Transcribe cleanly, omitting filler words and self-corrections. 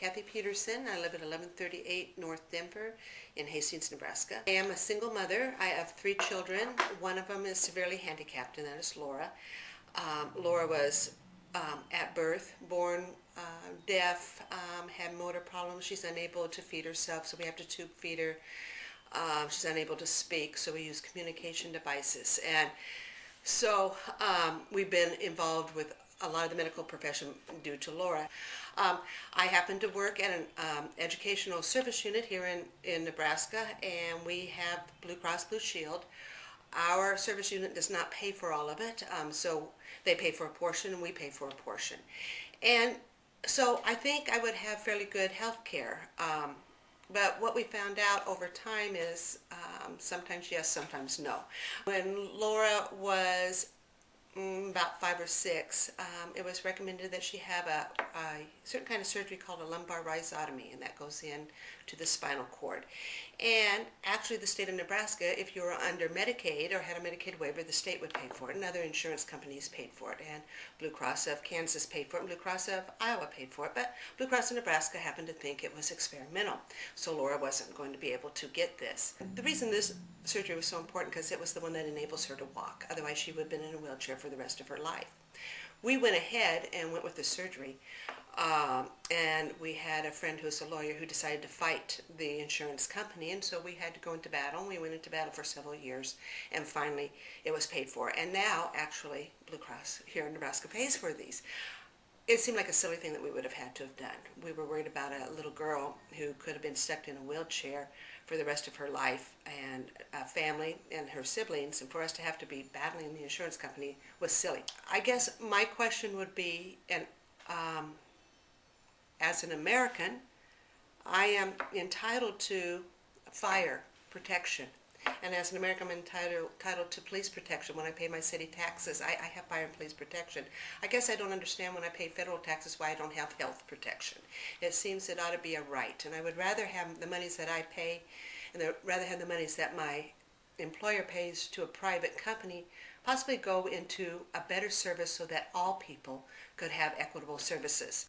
Kathy Peterson. I live at 1138 North Denver in Hastings, Nebraska. I am a single mother. I have 3 children. One of them is severely handicapped, and that is Laura. Laura was at birth born deaf, had motor problems. She's unable to feed herself, so we have to tube feed her. She's unable to speak, so we use communication devices. And so we've been involved with a lot of the medical profession due to Laura. I happen to work at an educational service unit here in Nebraska, and we have Blue Cross Blue Shield. Our service unit does not pay for all of it, so they pay for a portion and we pay for a portion. And so I think I would have fairly good health care. But what we found out over time is sometimes yes, sometimes no. When Laura was about 5 or 6, it was recommended that she have a certain kind of surgery called a lumbar rhizotomy, and that goes in to the spinal cord. And actually the state of Nebraska, if you were under Medicaid or had a Medicaid waiver, the state would pay for it, and other insurance companies paid for it, and Blue Cross of Kansas paid for it, and Blue Cross of Iowa paid for it, but Blue Cross of Nebraska happened to think it was experimental, so Laura wasn't going to be able to get this. The reason this surgery was so important because it was the one that enables her to walk. Otherwise she would have been in a wheelchair for the rest of her life. We went ahead and went with the surgery, and we had a friend who's a lawyer who decided to fight the insurance company, and so we had to go into battle. We went into battle for several years, and finally it was paid for. And now actually Blue Cross here in Nebraska pays for these. It seemed like a silly thing that we would have had to have done. We were worried about a little girl who could have been stuck in a wheelchair for the rest of her life, and a family and her siblings, and for us to have to be battling the insurance company was silly. I guess my question would be, and as an American, I am entitled to fire protection. And as an American, I'm entitled to police protection when I pay my city taxes. I have fire and police protection. I guess I don't understand when I pay federal taxes why I don't have health protection. It seems it ought to be a right, and I would rather have the monies that I pay, and rather have the monies that my employer pays to a private company possibly go into a better service so that all people could have equitable services.